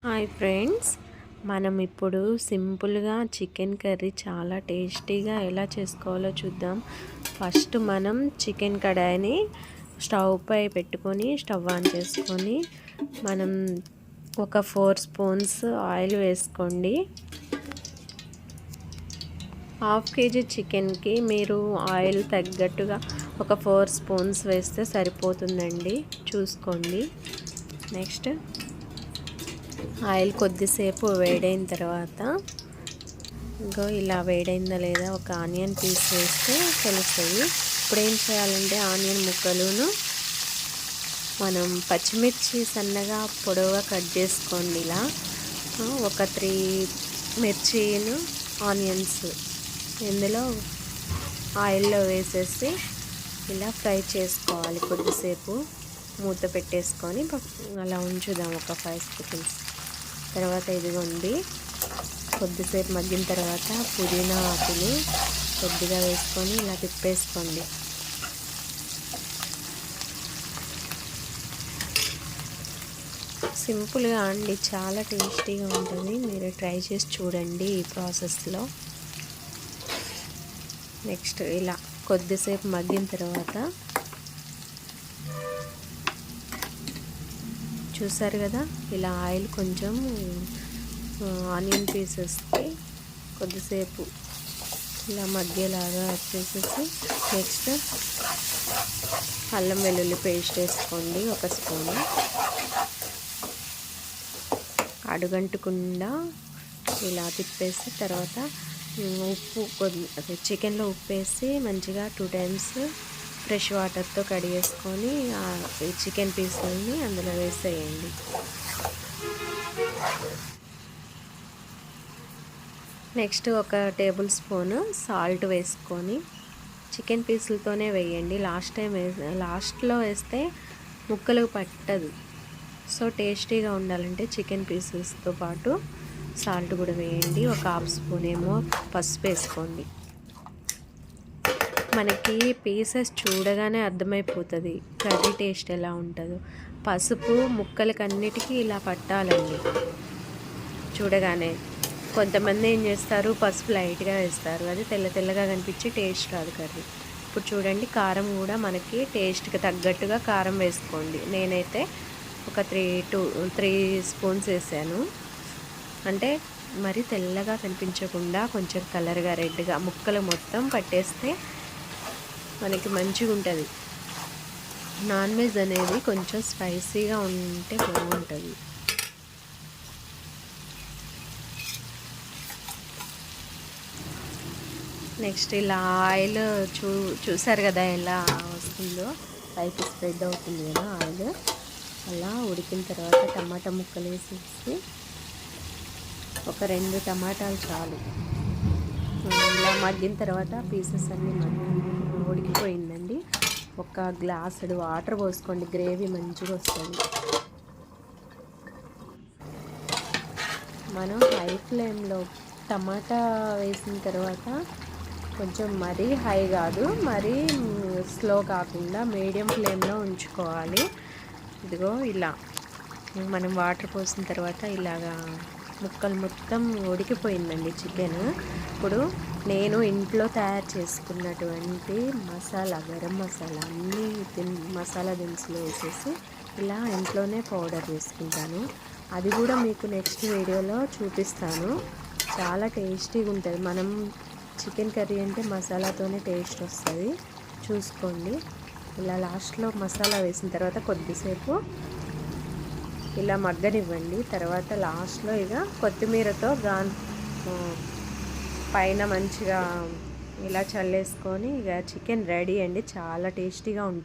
Hi friends, మనం ఇప్పుడు సింపుల్గా చికెన్ కర్రీ చాలా టేస్టీగా ఎలా చేసుకోవాలో చూద్దాం. ఫస్ట్ మనం చికెన్ కడాయిని స్టవ్ పై పెట్టుకొని స్టవ్ ఆన్ చేసుకొని మనం ఒక 4 స్పూన్స్ ఆయిల్ వేసుకోండి. హాఫ్ కేజీ చికెన్కి మీరు ఆయిల్ తగ్గట్టుగా ఒక 4 స్పూన్స్ వేస్తే సరిపోతుందండి, చూసుకోండి. నెక్స్ట్ ఆయిల్ కొద్దిసేపు వేడైన తర్వాత ఇంకో ఇలా వేడైందా లేదా ఒక ఆనియన్ పీస్ వేస్తే తెలుస్తుంది. ఇప్పుడు ఏం చేయాలంటే ఆనియన్ ముక్కలును మనం పచ్చిమిర్చి సన్నగా పొడవుగా కట్ చేసుకోండి. ఇలా ఒక 3 మిర్చీను ఆనియన్స్ ఇందులో ఆయిల్లో వేసేసి ఇలా ఫ్రై చేసుకోవాలి. కొద్దిసేపు మూత పెట్టేసుకొని అలా ఉంచుదాం ఒక 5 సెకండ్స్. తర్వాత ఇదిగోండి, కొద్దిసేపు మగ్గిన తర్వాత పుదీనా ఆకులు కొద్దిగా వేసుకొని ఇలా తిప్పేసుకోండి. సింపుల్గా అండి, చాలా టేస్టీగా ఉంటుంది. మీరు ట్రై చేసి చూడండి ఈ ప్రాసెస్లో. నెక్స్ట్ ఇలా కొద్దిసేపు మగ్గిన తర్వాత చూసారు కదా, ఇలా ఆయిల్ కొంచెం ఆనియన్ పీసెస్కి కొద్దిసేపు ఇలా మగ్గేలాగా వచ్చేసేసి నెక్స్ట్ అల్లం వెల్లుల్లి పేస్ట్ వేసుకోండి, 1 స్పూను. అడుగంటకుండా ఇలా తిప్పేసి తర్వాత ఉప్పు చికెన్లో ఉప్పు వేసి మంచిగా 2 టైమ్స్ ఫ్రెష్ వాటర్తో కడిగేసుకొని ఈ చికెన్ పీసులని అందులో వేసేయండి. నెక్స్ట్ ఒక టేబుల్ స్పూను సాల్ట్ వేసుకొని చికెన్ పీసులతోనే వేయండి. లాస్ట్లో వేస్తే ముక్కలకు పట్టదు. సో టేస్టీగా ఉండాలంటే చికెన్ పీసెస్తో పాటు సాల్ట్ కూడా వేయండి. ఒక 1/2 స్పూన్ ఏమో పసుపు వేసుకోండి. మనకి పీసెస్ చూడగానే అర్థమైపోతుంది కర్రీ టేస్ట్ ఎలా ఉంటుందో. పసుపు ముక్కలకి అన్నిటికీ ఇలా పట్టాలండి చూడగానే. కొంతమంది ఏం చేస్తారు, పసుపు లైట్గా వేస్తారు, అది తెల్లగా కనిపించి టేస్ట్ రాదు కర్రీ. ఇప్పుడు చూడండి, కారం కూడా మనకి టేస్ట్కి తగ్గట్టుగా కారం వేసుకోండి. నేనైతే ఒక 3 స్పూన్స్ వేసాను. అంటే మరి తెల్లగా కనిపించకుండా కొంచెం కలర్గా రెడ్గా ముక్కలు మొత్తం పట్టేస్తే మనకి మంచిగా ఉంటుంది. నాన్ వెజ్ అనేది కొంచెం స్పైసీగా ఉంటే బాగుంటుంది. నెక్స్ట్ ఇలా ఆయిల్ చూసారు కదా ఎలా వస్తుందో, పైకి స్ప్రెడ్ అవుతుంది కదా ఆయిల్. అలా ఉడికిన తర్వాత టమాటా ముక్కలు వేసేసి ఒక 2 టమాటాలు చాలు. ఇలా మగ్గిన తర్వాత పీసెస్ అన్నీ ఉడికిపోయిందండి. ఒక గ్లాసుడు వాటర్ పోసుకోండి, గ్రేవీ మంచిగా వస్తుంది. మనం హై ఫ్లేమ్లో టమాటా వేసిన తర్వాత కొంచెం మరీ హై కాదు, మరీ స్లో కాకుండా మీడియం ఫ్లేమ్లో ఉంచుకోవాలి. ఇదిగో ఇలా మనం వాటర్ పోసిన తర్వాత ఇలాగా ముక్కలు మొత్తం ఉడికిపోయిందండి చికెన్. ఇప్పుడు నేను ఇంట్లో తయారు చేసుకున్నటువంటి మసాలా, గరం మసాలా అన్నీ మసాలా దినుసులు వేసేసి ఇలా ఇంట్లోనే పౌడర్ చేసుకుంటాను. అది కూడా మీకు నెక్స్ట్ వీడియోలో చూపిస్తాను. చాలా టేస్టీగా ఉంటుంది. మనం చికెన్ కర్రీ అంటే మసాలాతోనే టేస్ట్ వస్తుంది, చూసుకోండి. ఇలా లాస్ట్లో మసాలా వేసిన తర్వాత కొద్దిసేపు ఇలా మగ్గనివ్వండి. తర్వాత లాస్ట్లో ఇక కొత్తిమీరతో పైన మంచిగా ఇలా చల్లేసుకొని ఇక చికెన్ రెడీ అండి. చాలా టేస్టీగా ఉంటుంది.